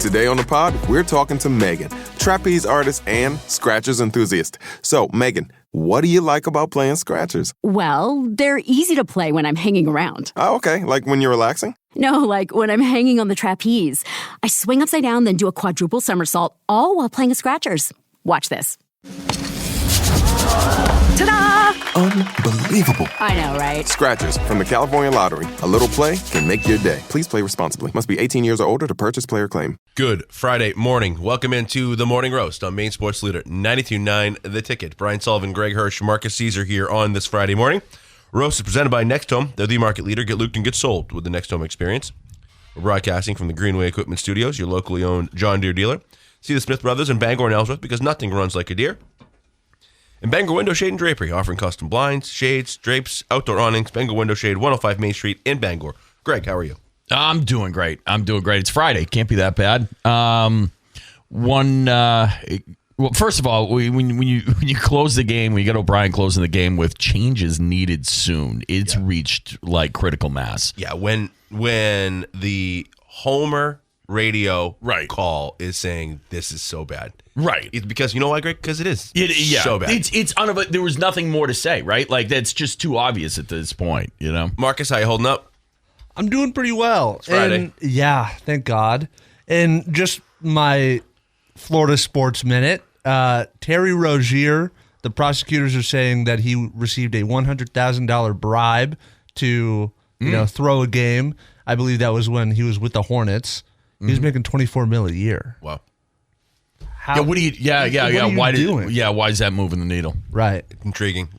Today on the pod, we're talking to Megan, trapeze artist and Scratchers enthusiast. So, Megan, what do you like about playing Scratchers? Well, they're easy to play when I'm hanging around. Oh, okay. Like when you're relaxing? No, like when I'm hanging on the trapeze. I swing upside down, then do a quadruple somersault, all while playing Scratchers. Watch this. Ta-da! Unbelievable. I know, right? Scratchers from the California Lottery. A little play can make your day. Please play responsibly. Must be 18 years or older to purchase player claim. Good Friday morning. Welcome into the Morning Roast on Maine Sports Leader 92.9 The Ticket. Brian Sullivan, Greg Hirsch, Marqus Cesar here on this Friday morning. Roast is presented by Next Home. They're the market leader. Get looped and get sold with the Next Home experience. We're broadcasting from the Greenway Equipment Studios, your locally owned John Deere dealer. See the Smith Brothers in Bangor and Ellsworth because nothing runs like a deer. And Bangor Window Shade and Drapery, offering custom blinds, shades, drapes, outdoor awnings. Bangor Window Shade, 105 Main Street in Bangor. Greg, how are you? I'm doing great. It's Friday. Can't be that bad. Well, first of all, when you close the game, when you get O'Brien closing the game with changes needed soon, it's reached like critical mass. Yeah, when the Homer radio call is saying this is so bad. Right. It's because, you know why, Greg? Because it is so bad. It's there was nothing more to say, right? Like, that's just too obvious at this point, you know? Marcus, how you holding up? I'm doing pretty well. It's Friday. And, yeah, thank God. And just my Florida Sports Minute, Terry Rozier, the prosecutors are saying that he received a $100,000 bribe to throw a game. I believe that was when he was with the Hornets. He was making $24 million a year. Wow. How, Why is that moving the needle? Right. Intriguing.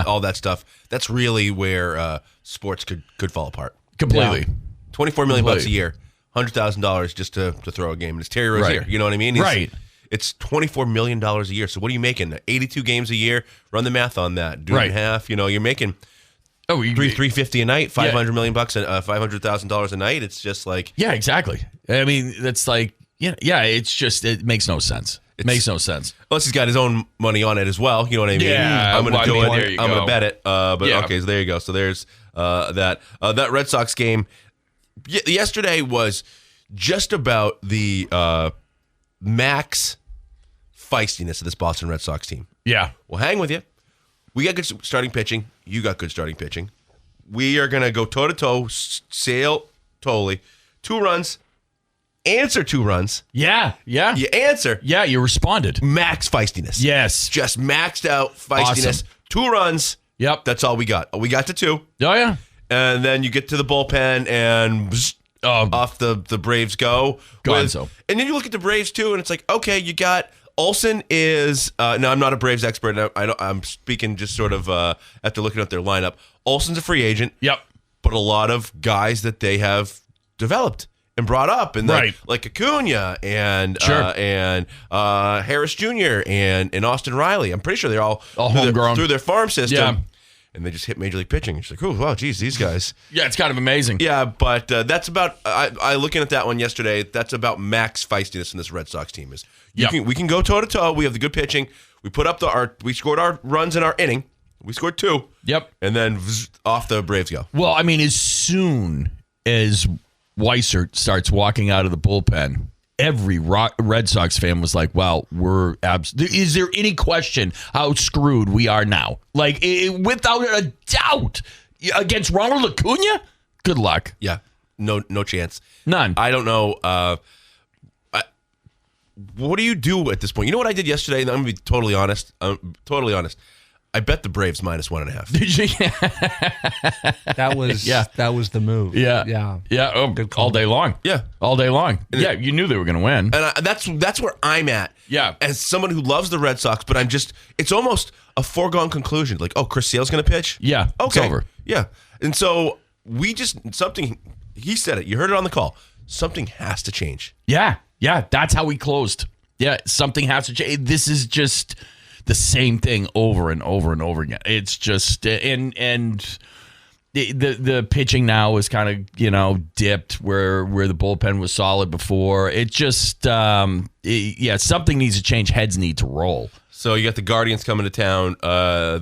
All that stuff. That's really where sports could fall apart. Completely. Yeah. $24 million bucks a year, $100,000 just to throw a game. And it's Terry Rozier. Right. You know what I mean? It's $24 million a year. So what are you making? 82 games a year. Run the math on that. Do it in half. You're making $350 a night, $500 million bucks, and $500,000 a night. It's just like exactly. I mean, that's like it's just it makes no sense. It makes no sense. Plus, he's got his own money on it as well. You know what I mean? Yeah, I'm going to do it. There you I'm go. going to bet it. Okay, so there you go. So there's that. That Red Sox game yesterday was just about the max feistiness of this Boston Red Sox team. Yeah. We'll hang with you. We got good starting pitching. You got good starting pitching. We are going to go toe-to-toe, sail totally. 2 runs. Answer 2 runs. Yeah. You answer. Yeah, you responded. Max feistiness. Yes. Just maxed out feistiness. Awesome. 2 runs. Yep. That's all we got. We got to 2. Oh, yeah. And then you get to the bullpen and off the Braves go. Gonzo. And then you look at the Braves too, and it's like, okay, you got Olsen is no, I'm not a Braves expert. I'm speaking just sort of after looking at their lineup. Olsen's a free agent. Yep. But a lot of guys that they have developed and brought up, and like Acuna and Harris Jr. and Austin Riley. I'm pretty sure they're all homegrown through their farm system. Yeah. And they just hit Major League Pitching. It's like, oh, wow, geez, these guys. Yeah, it's kind of amazing. Yeah, but that's about, I looking at that one yesterday, that's about max feistiness in this Red Sox team. We can go toe-to-toe. We have the good pitching. We put up we scored our runs in our inning. We scored 2. Yep. And then off the Braves go. Well, I mean, as soon as Weissert starts walking out of the bullpen, every Red Sox fan was like, well, is there any question how screwed we are now? Like, without a doubt, against Ronald Acuna? Good luck. Yeah, no chance. None. I don't know. What do you do at this point? You know what I did yesterday? And I'm going to be totally honest. I bet the Braves -1.5. Did you? That was the move. Yeah. Oh, all day long. Yeah, all day long. And you knew they were going to win. And that's where I'm at. Yeah, as someone who loves the Red Sox, but it's almost a foregone conclusion. Like, oh, Krusz Sale's going to pitch. Yeah, okay, it's over. Yeah, and so something. He said it. You heard it on the call. Something has to change. Yeah. That's how we closed. Yeah, something has to change. This is just the same thing over and over and over again. It's just and The pitching now is kind of, dipped where the bullpen was solid before. It just, something needs to change. Heads need to roll. So you got the Guardians coming to town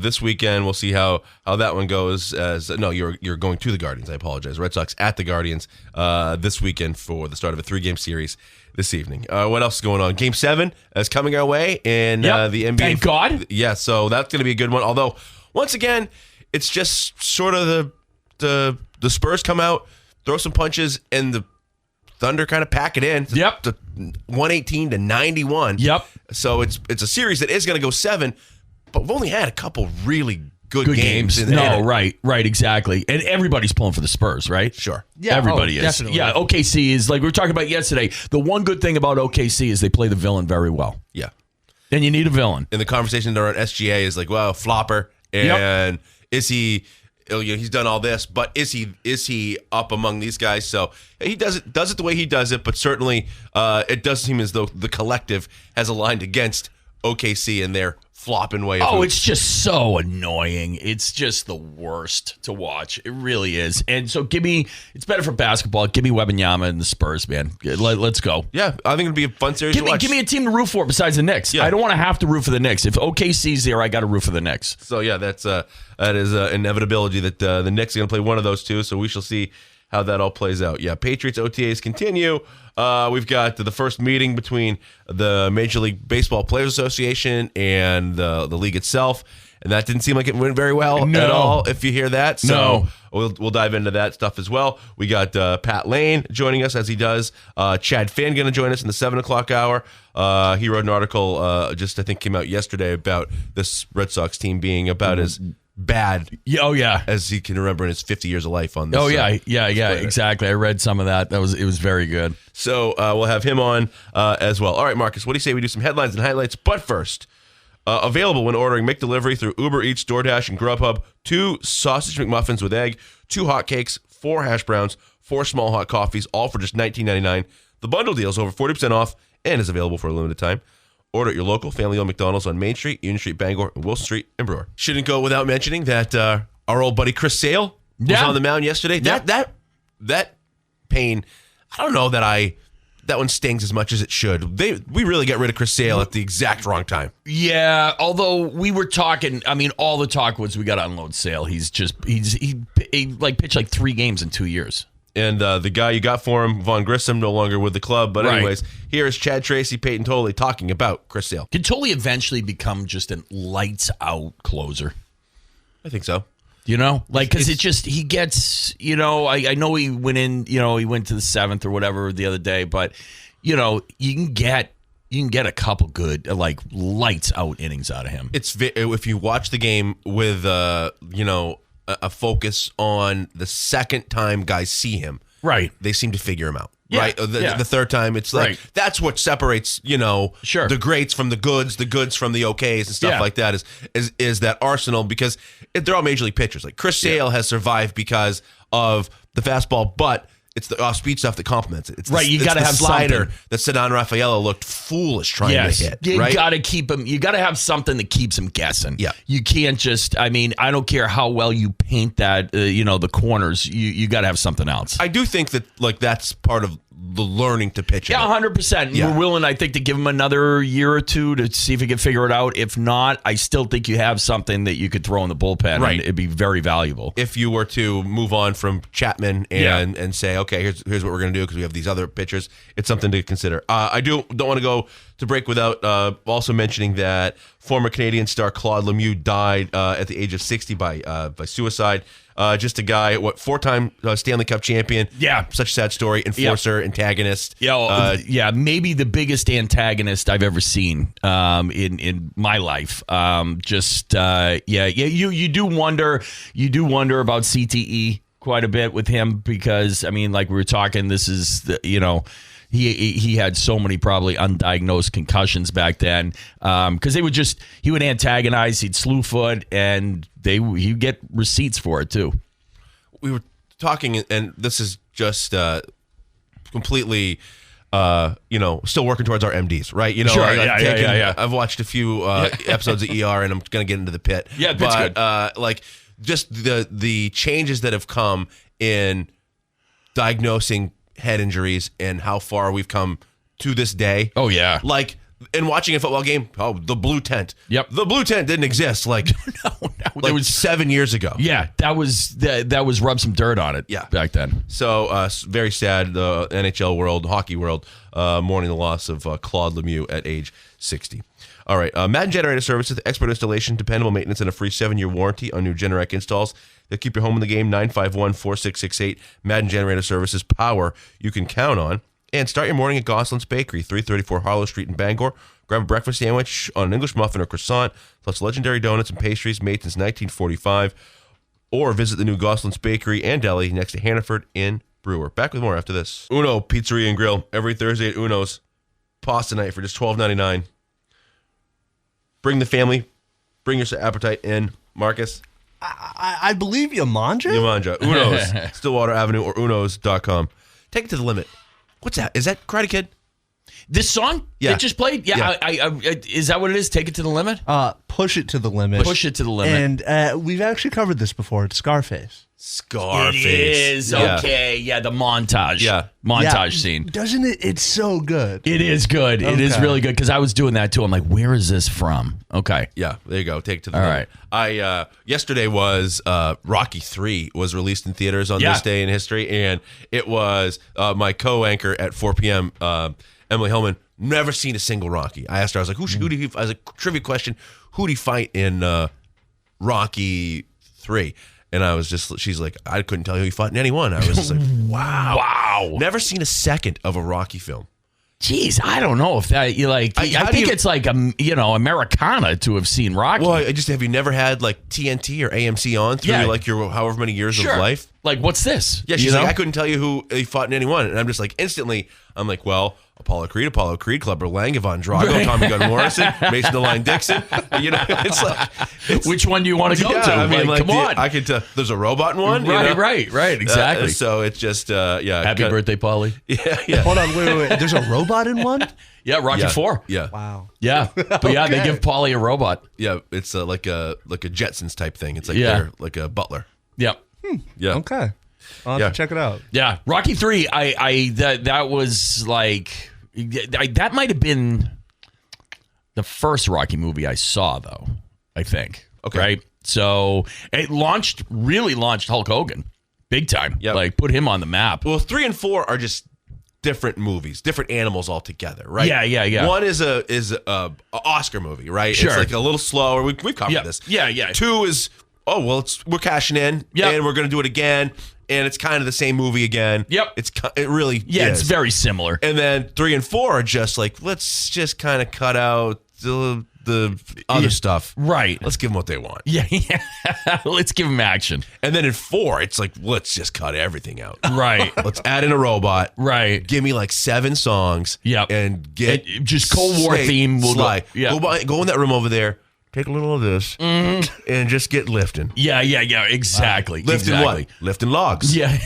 this weekend. We'll see how that one goes. You're going to the Guardians. I apologize. Red Sox at the Guardians this weekend for the start of a 3-game series this evening. What else is going on? Game 7 is coming our way in the NBA. Thank God. Yeah, so that's going to be a good one. Although, once again, it's just sort of the Spurs come out, throw some punches, and the Thunder kind of pack it in. Yep. To 118-91. Yep. So it's a series that is going to go 7, but we've only had a couple really good games. Right, exactly. And everybody's pulling for the Spurs, right? Sure. Yeah, everybody is. Definitely. Yeah, OKC is, like we were talking about yesterday, the one good thing about OKC is they play the villain very well. Yeah. And you need a villain. And the conversation around SGA is like, well, flopper, and is he... he's done all this, but is he up among these guys? So he does it the way he does it, but certainly it does seem as though the collective has aligned against OKC and their flopping way. It's just so annoying. It's just the worst to watch. It really is. And so it's better for basketball. Give me Wembanyama and the Spurs, man. Let's go. Yeah, I think it'd be a fun series to watch. Give me a team to root for besides the Knicks. Yeah. I don't want to have to root for the Knicks. If OKC's there, I got to root for the Knicks. So yeah, that is an inevitability that the Knicks are going to play one of those two. So we shall see how that all plays out. Yeah, Patriots OTAs continue. We've got the first meeting between the Major League Baseball Players Association and the league itself, and that didn't seem like it went very well at all, if you hear that. So we'll dive into that stuff as well. We got Pat Lane joining us, as he does. Chad Finn going to join us in the 7 o'clock hour. He wrote an article I think came out yesterday about this Red Sox team being about as bad as he can remember in his 50 years of life on this. Exactly. I read some of that. It was very good. So we'll have him on as well. All right, Marcus, what do you say we do some headlines and highlights? But first, available when ordering McDelivery through Uber Eats, DoorDash, and Grubhub, 2 sausage McMuffins with egg, 2 hotcakes, 4 hash browns, 4 small hot coffees, all for just $19.99. The bundle deal is over 40% off and is available for a limited time. Order at your local family-owned McDonald's on Main Street, Union Street, Bangor, and Wilson Street in Brewer. Shouldn't go without mentioning that our old buddy Krusz Sale was on the mound yesterday. That pain, I don't know that one stings as much as it should. We really got rid of Krusz Sale at the exact wrong time. Yeah, although we were talking, all the talk was we got to unload Sale. He pitched like 3 games in 2 years. And the guy you got for him, Vaughn Grissom, no longer with the club. But anyways, here is Chad Tracy, Peyton Tolley talking about Krusz Sale. Can Tolley eventually become just a lights-out closer? I think so. Because he gets, I know he went in, he went to the 7th or whatever the other day, but, you can get a couple good, lights-out innings out of him. If you watch the game with, a focus on the second time guys see him, right? They seem to figure him out, right? The third time, it's like that's what separates, the greats from the goods from the okays and stuff like that. Is that arsenal, because they're all major league pitchers. Like Krusz Sale has survived because of the fastball, but it's the off-speed stuff that complements it. It's you got to have slider something that Cedon Rafaela looked foolish trying to hit. You got to keep him. You got to have something that keeps him guessing. Yeah, you can't just. I don't care how well you paint that. The corners. You got to have something else. I do think that that's part of the learning to pitch. Yeah, 100%. We're willing, I think, to give him another year or two to see if he can figure it out. If not, I still think you have something that you could throw in the bullpen, and it'd be very valuable. If you were to move on from Chapman and say, okay, here's what we're going to do because we have these other pitchers, it's something to consider. I don't want to go to break without also mentioning that former Canadian star Claude Lemieux died at the age of 60 by suicide. Just a guy, 4-time Stanley Cup champion. Yeah. Such a sad story. Enforcer, antagonist. Maybe the biggest antagonist I've ever seen in my life. You do wonder about CTE quite a bit with him because, like we were talking, this is, he had so many probably undiagnosed concussions back then because he would antagonize, he'd slew foot, and he'd get receipts for it too. We were talking, and this is just completely, still working towards our MDs, right? Sure, I've watched a few episodes of ER, and I'm going to get into the pit. Yeah, that's good. just the changes that have come in diagnosing head injuries and how far we've come to this day. Oh, yeah. Like, in watching a football game, the blue tent. Yep. The blue tent didn't exist like, it was 7 years ago. Yeah, that was rub some dirt on it back then. So very sad, the NHL world, hockey world, mourning the loss of Claude Lemieux at age 60. All right, Madden Generator Services, expert installation, dependable maintenance, and a free 7-year warranty on new Generac installs. They'll keep your home in the game, 951-4668. Madden Generator Services, power you can count on. And start your morning at Gosselin's Bakery, 334 Harlow Street in Bangor. Grab a breakfast sandwich on an English muffin or croissant, plus legendary donuts and pastries made since 1945. Or visit the new Gosselin's Bakery and Deli next to Hannaford in Brewer. Back with more after this. Uno Pizzeria and Grill, every Thursday at Uno's. Pasta night for just $12.99. Bring the family. Bring your appetite in. Marcus? I believe you manja. Uno's, Stillwater Avenue or unos.com. Take it to the limit. What's that? Is that Karate Kid? This song that just played? Yeah. I is that what it is? Take it to the limit? Push it to the limit. Push it to the limit. And we've actually covered this before. It's Scarface. Scarface. It is. Okay. Yeah, the montage. Yeah. Montage scene. Doesn't it? It's so good. It is good. It is Okay. really good because I was doing that too. I'm like, where is this from? Okay. Yeah, there you go. Take it to the All limit. I yesterday was Rocky 3 was released in theaters on this day in history, and it was my co-anchor at 4 p.m. Emily Hellman. Never seen a single Rocky. I asked her. I was like, who did he? I was like, trivia question. Who did he fight in Rocky 3? And I was just, she's like, I couldn't tell you who he fought in any one. I was just like, wow. Never seen a second of a Rocky film. Jeez, I don't know if that you like. I think it's like Americana to have seen Rocky. Well, have you never had like TNT or AMC on through like your however many years of life? Like, what's this? Yeah, she's like, I couldn't tell you who he fought in any one, and I'm just like instantly. I'm like, well, Apollo Creed, Clubber Lang, Yvonne Drago, Tommy Gunn Morrison, Mason the Line Dixon. It's like, which one do you want to go to? I mean, come on. I could tell. There's a robot in one. Right, exactly. So it's just, Happy birthday, Paulie. Yeah. Hold on, wait. There's a robot in one? Yeah, Rocky 4. Yeah. Wow. Yeah, but yeah, they give Paulie a robot. Yeah, it's like a Jetsons type thing. It's like they're like a butler. Yep. Yeah. Okay. I'll have to check it out. Yeah, Rocky 3. That was like that might have been the first Rocky movie I saw, though. I think. Okay. Right. So it really launched Hulk Hogan, big time. Yep. Like put him on the map. Well, 3 and 4 are just different movies, different animals altogether, right? Yeah. One is a Oscar movie, right? Sure. It's like a little slower. We've covered this. Yeah. 2 is we're cashing in, and we're gonna do it again, and it's kind of the same movie again. Yep. It really is. It's very similar. And then 3 and 4 are just like, let's just kind of cut out the other stuff. Right. Let's give them what they want. Yeah. Let's give them action. And then in 4, it's like, let's just cut everything out. Right. Let's add in a robot. Right. Give me like 7 songs. Yep. And get just Cold War theme. We'll Sly. Yeah. Go in that room over there. Take a little of this and just get lifting. Yeah. Exactly. Lifting what? Lifting logs. Yeah.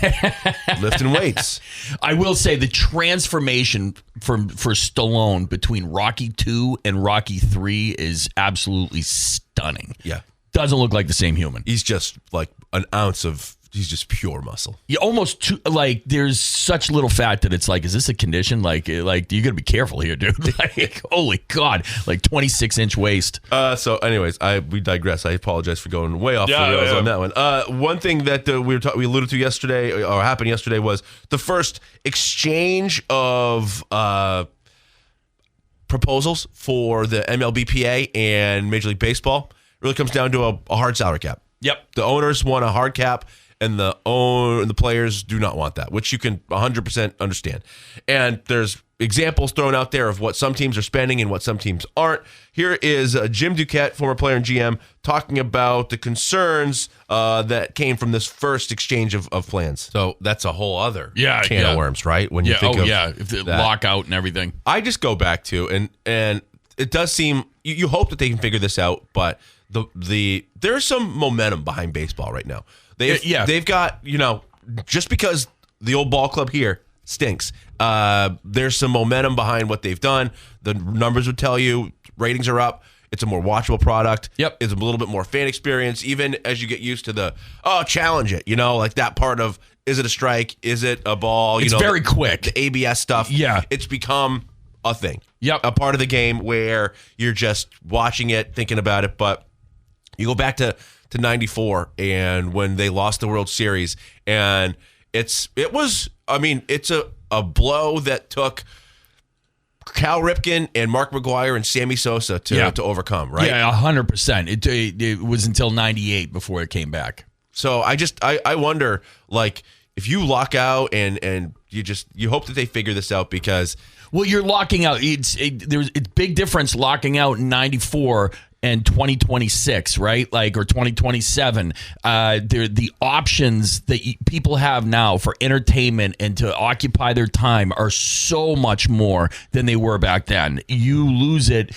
Lifting weights. I will say the transformation for Stallone between Rocky 2 and Rocky 3 is absolutely stunning. Yeah. Doesn't look like the same human. He's just like an ounce of, he's just pure muscle. You almost there's such little fat that it's like, is this a condition? Like you got to be careful here, dude. Like, holy God, like 26-inch waist. So anyways, we digress. I apologize for going way off the rails on that one. One thing that we alluded to yesterday, or happened yesterday, was the first exchange of proposals for the MLBPA and Major League Baseball. It really comes down to a hard salary cap. Yep. The owners want a hard cap, and the players do not want that, which you can 100% understand. And there's examples thrown out there of what some teams are spending and what some teams aren't. Here is Jim Duquette, former player and GM, talking about the concerns that came from this first exchange of plans. So that's a whole other can of worms, right? When you think of if the lockout and everything. I just go back to, and it does seem, you hope that they can figure this out, but there's some momentum behind baseball right now. They've got, just because the old ball club here stinks, there's some momentum behind what they've done. The numbers would tell you ratings are up. It's a more watchable product. Yep. It's a little bit more fan experience, even as you get used to the, challenge it, like that part of, is it a strike? Is it a ball? It's very quick. The ABS stuff. Yeah. It's become a thing. Yep. A part of the game where you're just watching it, thinking about it. But you go back to 94 and when they lost the World Series, and it's a blow that took Cal Ripken and Mark McGwire and Sammy Sosa to overcome, right? Yeah, 100%. It was until 98 before it came back. So I wonder, like, if you lock out and you hope that they figure this out, because you're locking out. It's big difference locking out in 94 and 2026, right? Like, or 2027. The options that people have now for entertainment and to occupy their time are so much more than they were back then. You lose it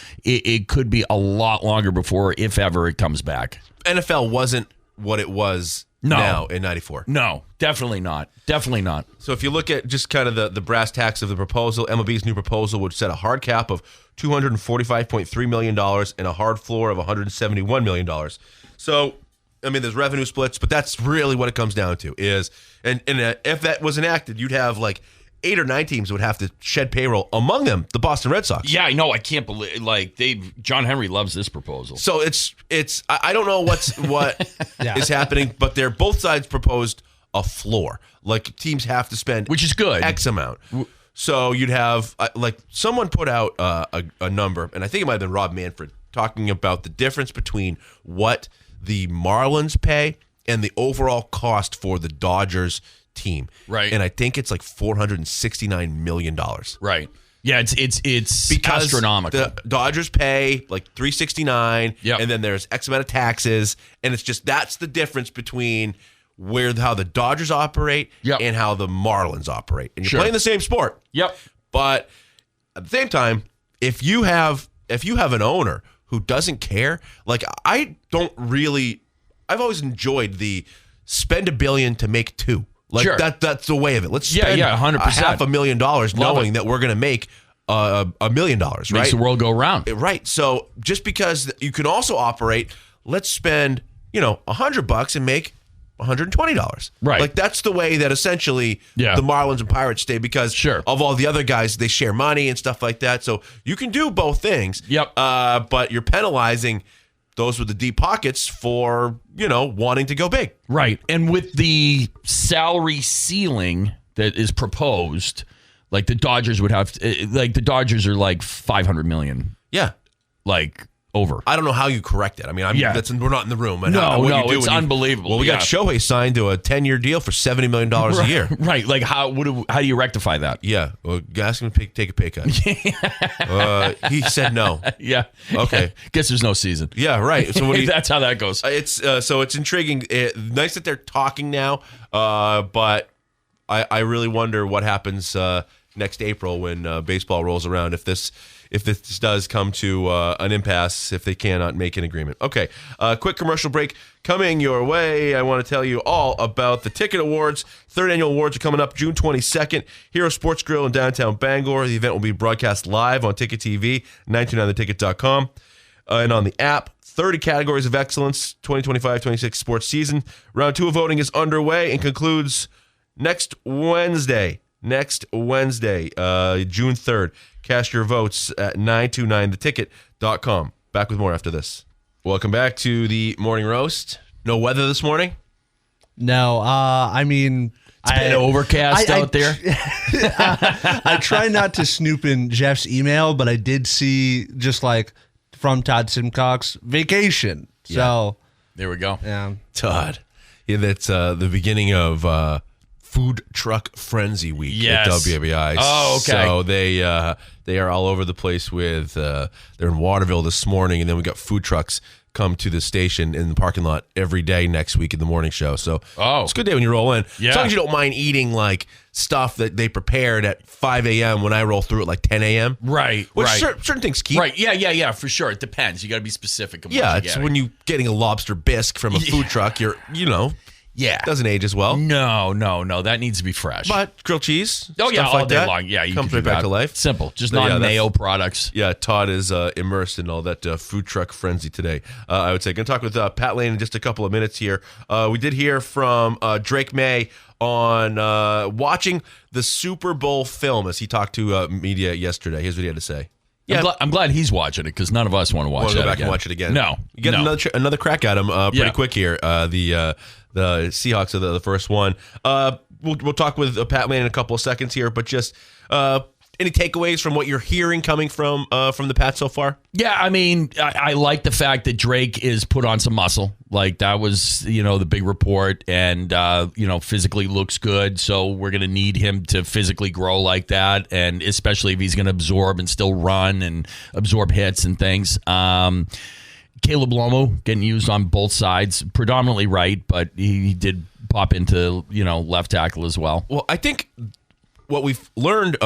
could be a lot longer before, if ever, it comes back. NFL wasn't what it was now in 94. No, definitely not. Definitely not. So if you look at just kind of the brass tacks of the proposal, MLB's new proposal would set a hard cap of $245.3 million and a hard floor of $171 million. So, there's revenue splits, but that's really what it comes down to is, and if that was enacted, you'd have like 8 or 9 teams would have to shed payroll, among them the Boston Red Sox. Yeah, I know. I can't believe, John Henry loves this proposal. So I don't know what is happening, but both sides proposed a floor. Like, teams have to spend, which is good, X amount. So you'd have, someone put out a number, and I think it might have been Rob Manfred, talking about the difference between what the Marlins pay and the overall cost for the Dodgers team. Right. And I think it's like $469 million. Right. Yeah, it's because astronomical. The Dodgers pay like $369, and then there's X amount of taxes, and it's just, that's the difference between how the Dodgers operate and how the Marlins operate. And you're playing the same sport. Yep. But at the same time, if you have an owner who doesn't care, like, I've always enjoyed the spend $1 billion to make $2 billion. Like, that's the way of it. Let's spend 100%. $500,000 knowing that we're going to make $1 million, right? Makes the world go round. Right. So just because you can also operate, let's spend, $100 and make $120. Right. Like, that's the way that essentially the Marlins and Pirates stay, because of all the other guys, they share money and stuff like that. So you can do both things. Yep. But you're penalizing those with the deep pockets for, wanting to go big. Right. And with the salary ceiling that is proposed, like, the Dodgers would have, the Dodgers are like $500 million. Yeah. Like, over. I don't know how you correct it. I mean, we're not in the room. And it's unbelievable. Well, we got Shohei signed to a 10-year deal for $70 million a year. Right. Like, how do you rectify that? Yeah. Well, ask him to take a pay cut. He said no. Yeah. Okay. Guess there's no season. Yeah, right. So that's how that goes. It's intriguing. Nice that they're talking now, but I really wonder what happens next April when baseball rolls around, if this does come to an impasse, if they cannot make an agreement. Okay, quick commercial break coming your way. I want to tell you all about the Ticket Awards. Third annual awards are coming up June 22nd. Hero Sports Grill in downtown Bangor. The event will be broadcast live on Ticket TV, 929theticket.com, and on the app. 30 categories of excellence, 2025-26 sports season. Round 2 of voting is underway and concludes next Wednesday, June 3rd. Cast your votes at 929theticket.com. Back with more after this. Welcome back to the Morning Roast. No weather this morning? No, It's been overcast out there. I try not to snoop in Jeff's email, but I did see just like from Todd Simcox, vacation. So there we go. Yeah. Todd. Yeah, that's the beginning of Food Truck Frenzy Week at WBI. Oh, okay. So they are all over the place with they're in Waterville this morning, and then we got food trucks come to the station in the parking lot every day next week in the morning show. So it's a good day when you roll in. Yeah. As long as you don't mind eating like stuff that they prepared at 5 a.m. when I roll through at like 10 a.m. Right. Which right. certain things keep. Right. Yeah, for sure. It depends. You got to be specific. Yeah, it's when you're getting a lobster bisque from a food truck, you're. Yeah. Doesn't age as well. No. That needs to be fresh. But grilled cheese. Oh, yeah, stuff all like day that, long. Yeah, you comes can right do back that. to life. Simple. Just But yeah, not that's- mayo products. Yeah, Todd is immersed in all that food truck frenzy today. I would say. Going to talk with Pat Lane in just a couple of minutes here. We did hear from Drake May on watching the Super Bowl film as he talked to media yesterday. Here's what he had to say. Yeah, I'm glad he's watching it because none of us want to watch want to that go back again. and watch it again. No. You get another crack at him pretty quick here. The Seahawks are the first one. We'll talk with Pat Lane in a couple of seconds here, but just any takeaways from what you're hearing coming from the Pats so far? Yeah, I mean, I like the fact that Drake is put on some muscle. Like, that was, the big report, and, physically looks good. So we're going to need him to physically grow like that, and especially if he's going to absorb and still run and absorb hits and things. Caleb Lomo getting used on both sides, predominantly right, but he did pop into, left tackle as well. Well, I think what we've learned,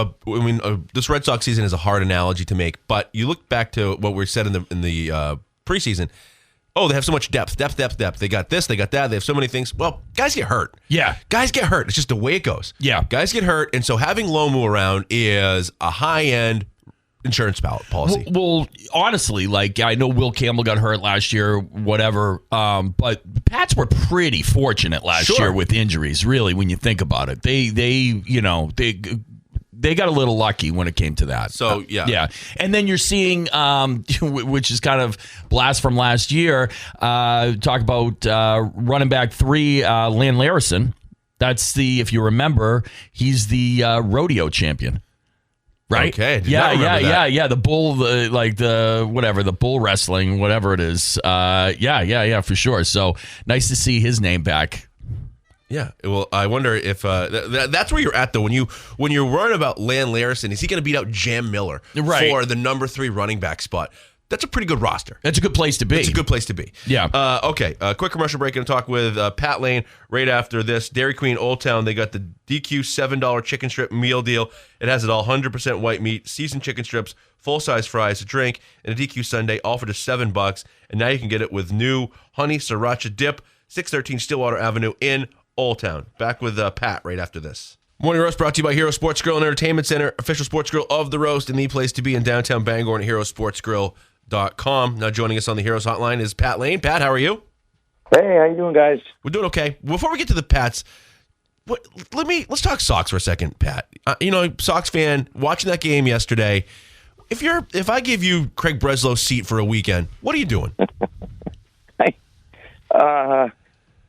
this Red Sox season is a hard analogy to make, but you look back to what we said in the preseason. Oh, they have so much depth. They got this, they got that. They have so many things. Well, guys get hurt. Yeah. Guys get hurt. It's just the way it goes. Yeah. Guys get hurt, and so having Lomu around is a high-end insurance policy. Well, honestly, I know Will Campbell got hurt last year, whatever, but the Pats were pretty fortunate last year with injuries, really, when you think about it. They got a little lucky when it came to that. So, yeah. Yeah. And then you're seeing, which is kind of blast from last year, talk about running back 3, Lan Larison. That's if you remember, he's the rodeo champion. Right? Okay. Yeah. The bull, the bull wrestling, whatever it is. Yeah, for sure. So nice to see his name back. Yeah. Well, I wonder if that's where you're at, though. When you're worried about Lan Larison, is he going to beat out Jam Miller for the number 3 running back spot? That's a pretty good roster. That's a good place to be. It's a good place to be. Yeah. Okay. Quick commercial break and talk with Pat Lane right after this. Dairy Queen Old Town, they got the DQ $7 chicken strip meal deal. It has it all, 100% white meat, seasoned chicken strips, full-size fries, a drink, and a DQ sundae, all for just $7. And now you can get it with new honey sriracha dip, 613 Stillwater Avenue in Old Town. Back with Pat right after this. Morning Roast brought to you by Hero Sports Grill and Entertainment Center, official sports grill of the roast, and the place to be in downtown Bangor and HeroSportsGrill.com. Now joining us on the Heroes Hotline is Pat Lane. Pat, how are you? Hey, how you doing, guys? We're doing okay. Before we get to the Pats, let's talk Sox for a second, Pat. Sox fan watching that game yesterday. If I give you Craig Breslow's seat for a weekend, what are you doing? Hey,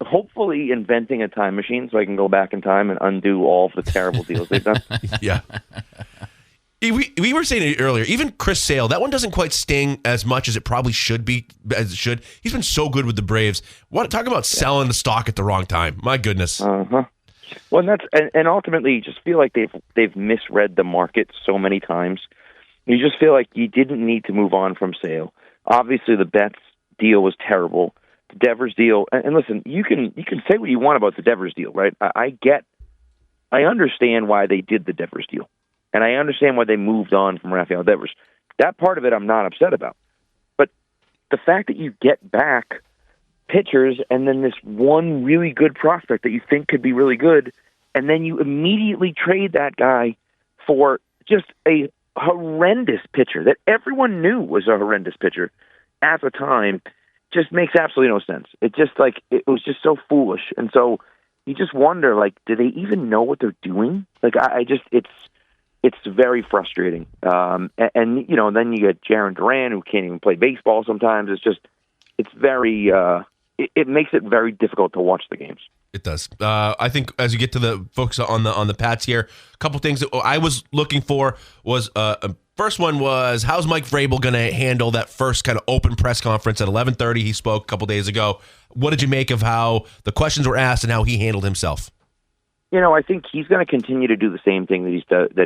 hopefully inventing a time machine so I can go back in time and undo all of the terrible deals they've done. Yeah. We were saying it earlier. Even Chris Sale, that one doesn't quite sting as much as it probably should be. He's been so good with the Braves. Talk about selling the stock at the wrong time. My goodness. Well, and ultimately, you just feel like they've misread the market so many times. You just feel like you didn't need to move on from Sale. Obviously, the Betts deal was terrible. The Devers deal, and listen, you can say what you want about the Devers deal, right? I understand why they did the Devers deal. And I understand why they moved on from Rafael Devers. That part of it I'm not upset about. But the fact that you get back pitchers and then this one really good prospect that you think could be really good, and then you immediately trade that guy for just a horrendous pitcher that everyone knew was a horrendous pitcher at the time, just makes absolutely no sense. It was just so foolish. And so you just wonder, do they even know what they're doing? It's very frustrating. And then you get Jaron Duran, who can't even play baseball sometimes. It makes it very difficult to watch the games. It does. I think as you get to the focus on the Pats here, a couple things that I was looking for was first one was, how's Mike Vrabel going to handle that first kind of open press conference at 11:30? He spoke a couple days ago. What did you make of how the questions were asked and how he handled himself? I think he's going to continue to do the same thing that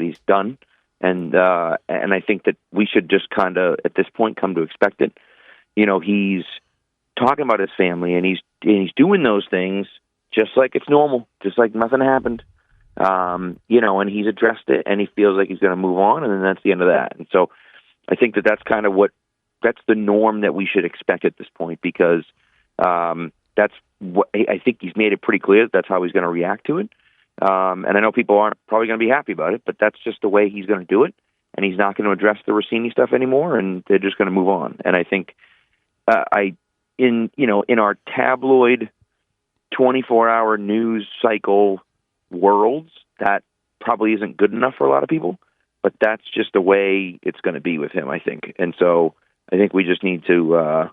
he's done, and I think that we should just kind of at this point come to expect it. He's talking about his family, and he's doing those things just like it's normal, just like nothing happened. And he's addressed it, and he feels like he's going to move on, and then that's the end of that. And so I think that's kind of that's the norm that we should expect at this point, because that's I think he's made it pretty clear that that's how he's going to react to it. And I know people aren't probably going to be happy about it, but that's just the way he's going to do it. And he's not going to address the Rossini stuff anymore, and they're just going to move on. And I think in our tabloid 24-hour news cycle worlds, that probably isn't good enough for a lot of people, but that's just the way it's going to be with him, I think. And so I think we just need to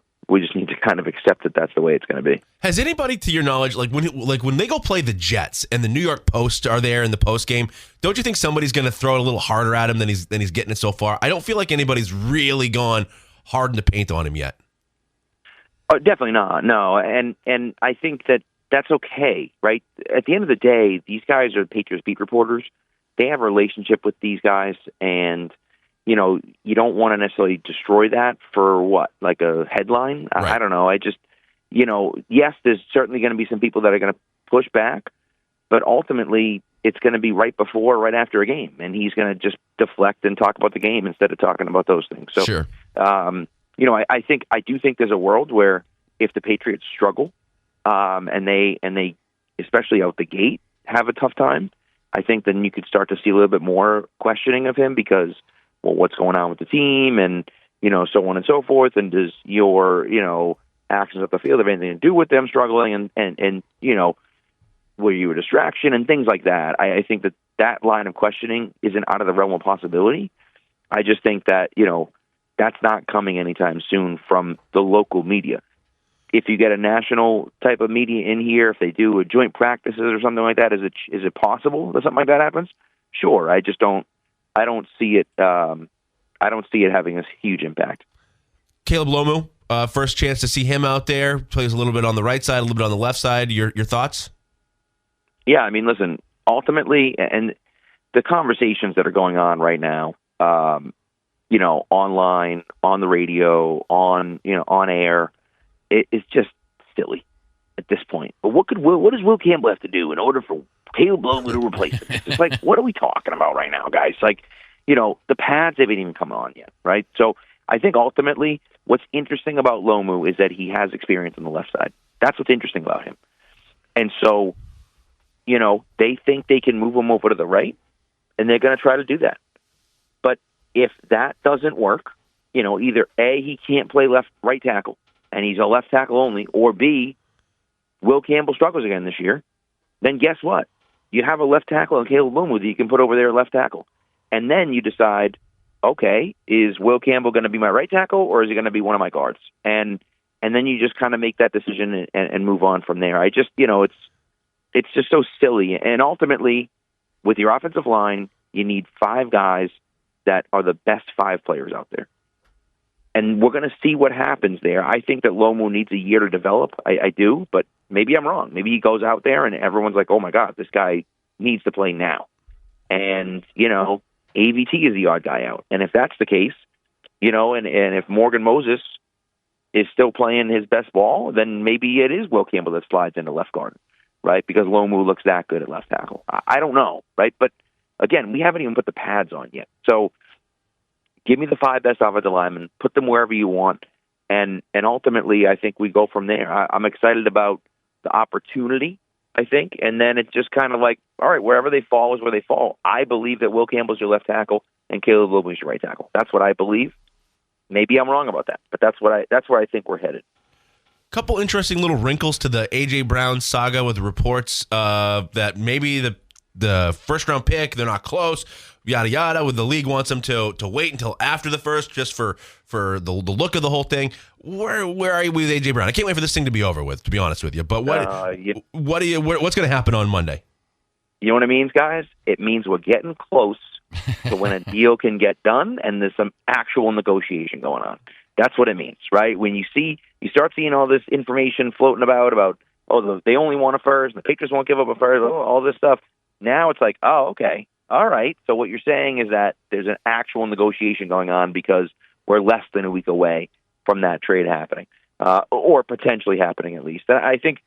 kind of accept that that's the way it's going to be. Has anybody, to your knowledge, when they go play the Jets and the New York Post are there in the post game, don't you think somebody's going to throw it a little harder at him than he's getting it so far? I don't feel like anybody's really gone hard in the paint on him yet. Definitely not. No, and I think that's okay, right? At the end of the day, these guys are Patriots beat reporters. They have a relationship with these guys, and you don't want to necessarily destroy that for what, like a headline? Right. I don't know. I just, yes, there's certainly going to be some people that are going to push back, but ultimately it's going to be right before, right after a game, and he's going to just deflect and talk about the game instead of talking about those things. So, sure. I do think there's a world where if the Patriots struggle, and they especially out the gate have a tough time, I think then you could start to see a little bit more questioning of him because, well, what's going on with the team and, so on and so forth. And does your, actions at the field have anything to do with them struggling and were you a distraction and things like that? I think that line of questioning isn't out of the realm of possibility. I just think that, that's not coming anytime soon from the local media. If you get a national type of media in here, if they do a joint practices or something like that, is it possible that something like that happens? Sure. I don't see it. I don't see it having a huge impact. Caleb Lomu, first chance to see him out there. Plays a little bit on the right side, a little bit on the left side. Your thoughts? Yeah, I mean, listen. Ultimately, and the conversations that are going on right now, online, on the radio, on air, it's just silly at this point. But what does Will Campbell have to do in order for Caleb Lomu to replace him? It's like, what are we talking about right now, guys? Like, the pads haven't even come on yet, right? So I think ultimately what's interesting about Lomu is that he has experience on the left side. That's what's interesting about him. And so, they think they can move him over to the right, and they're going to try to do that. But if that doesn't work, either A, he can't play right tackle, and he's a left tackle only, or B, Will Campbell struggles again this year, then guess what? You have a left tackle and Caleb Lomu that you can put over there at left tackle. And then you decide, okay, is Will Campbell going to be my right tackle or is he going to be one of my guards? And then you just kind of make that decision and move on from there. I just, it's just so silly. And ultimately, with your offensive line, you need 5 guys that are the best 5 players out there. And we're going to see what happens there. I think that Lomu needs a year to develop. I do, but maybe I'm wrong. Maybe he goes out there and everyone's like, oh, my God, this guy needs to play now. And, AVT is the odd guy out. And if that's the case, and if Morgan Moses is still playing his best ball, then maybe it is Will Campbell that slides into left guard, right? Because Lomu looks that good at left tackle. I don't know, right? But, again, we haven't even put the pads on yet. So give me the 5 best offensive linemen, put them wherever you want, and ultimately I think we go from there. I'm excited about the opportunity, I think, and then it's just kind of like, all right, wherever they fall is where they fall. I believe that Will Campbell's your left tackle and Caleb Lomu is your right tackle. That's what I believe. Maybe I'm wrong about that, but that's where I think we're headed. Couple interesting little wrinkles to the A.J. Brown saga with reports that maybe the first round pick, they're not close, yada yada, with the league wants them to wait until after the first just for the look of the whole thing. Where are you with A.J. Brown? I can't wait for this thing to be over with, to be honest with you. But what's going to happen on Monday? You know what it means, guys? It means we're getting close to when a deal can get done and there's some actual negotiation going on. That's what it means, right? When you start seeing all this information floating about, they only want a first, and the Patriots won't give up a first, all this stuff. Now it's like, oh, okay, all right. So what you're saying is that there's an actual negotiation going on because we're less than a week away from that trade happening, or potentially happening at least. And I think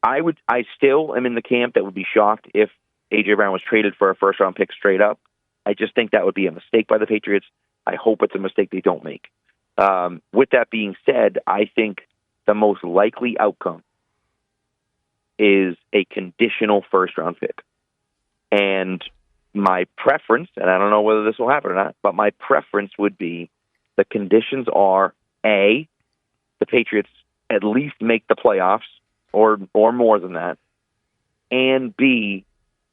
I still am in the camp that would be shocked if A.J. Brown was traded for a first-round pick straight up. I just think that would be a mistake by the Patriots. I hope it's a mistake they don't make. With that being said, I think the most likely outcome is a conditional first-round pick. And my preference, and I don't know whether this will happen or not, but my preference would be the conditions are, A, the Patriots at least make the playoffs or more than that, and B,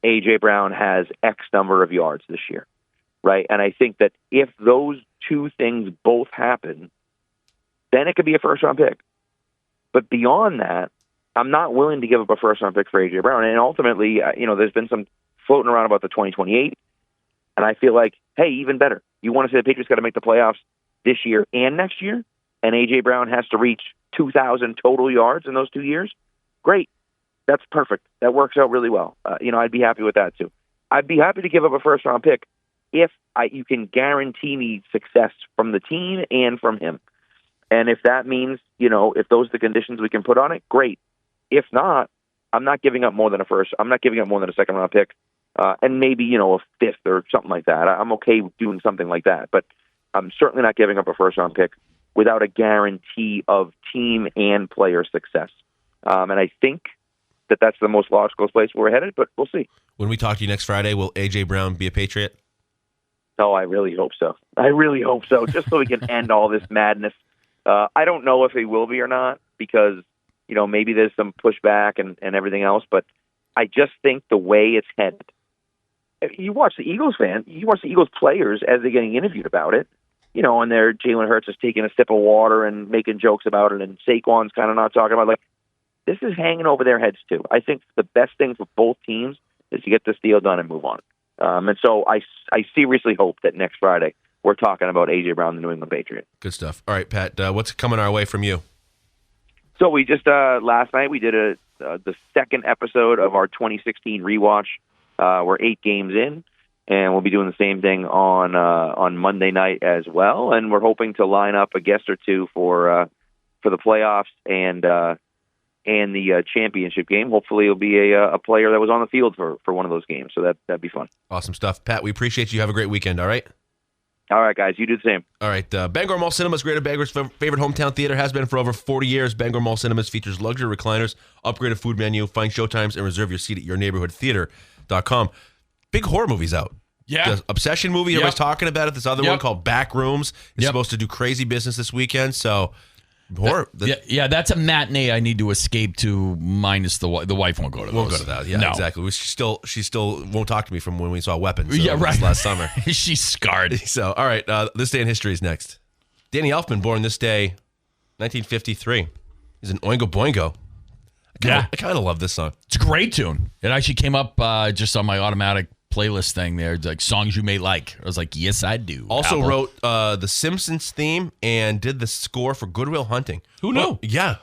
A.J. Brown has X number of yards this year, right? And I think that if those two things both happen, then it could be a first-round pick. But beyond that, I'm not willing to give up a first-round pick for A.J. Brown. And ultimately, there's been some floating around about the 2028, and I feel like, hey, even better. You want to say the Patriots got to make the playoffs this year and next year, and A.J. Brown has to reach 2,000 total yards in those 2 years? Great. That's perfect. That works out really well. I'd be happy with that, too. I'd be happy to give up a first-round pick if you can guarantee me success from the team and from him. And if that means, if those are the conditions we can put on it, great. If not, I'm not giving up more than a first. I'm not giving up more than a second-round pick, and maybe, a fifth or something like that. I'm okay doing something like that. But I'm certainly not giving up a first-round pick without a guarantee of team and player success. And I think that's the most logical place we're headed, but we'll see. When we talk to you next Friday, will A.J. Brown be a Patriot? Oh, I really hope so. Just so we can end all this madness. I don't know if he will be or not because, maybe there's some pushback and everything else, but I just think the way it's headed. You watch the Eagles players as they're getting interviewed about it, and Jalen Hurts is taking a sip of water and making jokes about it, and Saquon's kind of not talking about it. This is hanging over their heads, too. I think the best thing for both teams is to get this deal done and move on. And so I seriously hope that next Friday we're talking about A.J. Brown, the New England Patriot. Good stuff. All right, Pat, what's coming our way from you? So we just, last night, we did the second episode of our 2016 rewatch. We're 8 games in, and we'll be doing the same thing on Monday night as well. And we're hoping to line up a guest or two for the playoffs and the championship game. Hopefully it'll be a player that was on the field for one of those games. So that'd be fun. Awesome stuff. Pat, we appreciate you. Have a great weekend, all right? All right, guys. You do the same. All right. Bangor Mall Cinemas, Greater Bangor's favorite hometown theater, has been for over 40 years. Bangor Mall Cinemas features luxury recliners, upgraded food menu, find showtimes, and reserve your seat at yourneighborhoodtheater.com. Big horror movies out. Yeah. The Obsession movie, everybody's talking about it. This other one called Back Rooms is supposed to do crazy business this weekend. So, horror. That's a matinee I need to escape to, minus the wife won't go to those. Won't go to that. Yeah, no. Exactly. She still won't talk to me from when we saw Weapons. Right. Last summer. She's scarred. So, all right. This day in history is next. Danny Elfman, born this day, 1953. He's an Oingo Boingo. I kind of love this song. It's a great tune. It actually came up just on my automatic playlist thing there, like songs you may like. I was like, yes, I do. Also wrote the Simpsons theme and did the score for Good Will Hunting. Who knew? Well, yeah.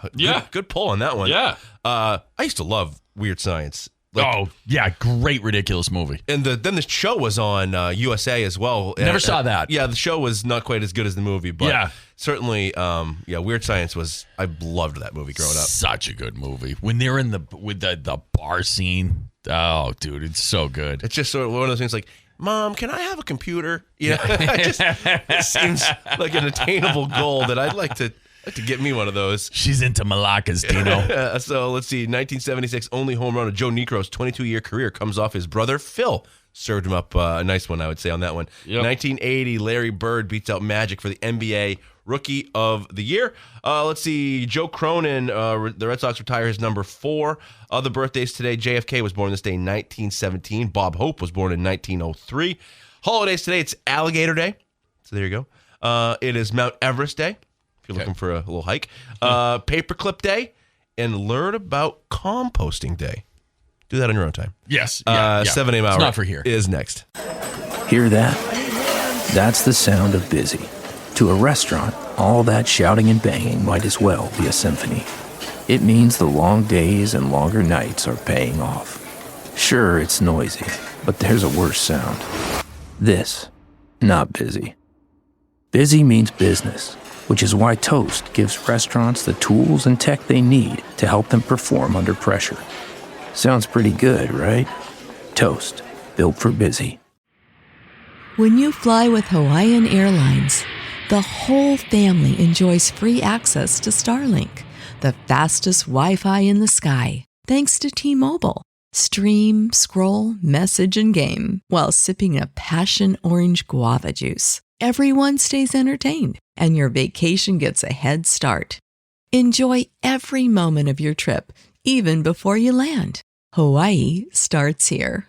Good pull on that one. Yeah. I used to love Weird Science. Great, ridiculous movie. And then the show was on USA as well. Never saw that. Yeah, the show was not quite as good as the movie, but certainly, Weird Science was. I loved that movie growing up. Such a good movie. When they're in the bar scene, oh, dude, it's so good. It's just sort of one of those things like, Mom, can I have a computer? It seems like an attainable goal that I'd like to get me one of those. She's into malacas, Dino. So let's see. 1976, only home run of Joe Niekro's 22-year career comes off his brother Phil. Served him up a nice one, I would say, on that one. Yep. 1980, Larry Bird beats out Magic for the NBA Rookie of the Year. Let's see. Joe Cronin, the Red Sox retire his number 4. Other birthdays today. JFK was born this day in 1917. Bob Hope was born in 1903. Holidays today. It's Alligator Day. So there you go. It is Mount Everest Day. You're looking for a little hike. Paperclip Day, and Learn About Composting Day. Do that on your own time. Yes. 7 a.m. hour. It's not for here. Is next. Hear that? That's the sound of busy. To a restaurant, all that shouting and banging might as well be a symphony. It means the long days and longer nights are paying off. Sure, it's noisy, but there's a worse sound. This, not busy. Busy means business, which is why Toast gives restaurants the tools and tech they need to help them perform under pressure. Sounds pretty good, right? Toast, built for busy. When you fly with Hawaiian Airlines, the whole family enjoys free access to Starlink, the fastest Wi-Fi in the sky. thanks to T-Mobile. Stream, scroll, message, and game while sipping a passion orange guava juice. Everyone stays entertained, and your vacation gets a head start. Enjoy every moment of your trip, even before you land. Hawaii starts here.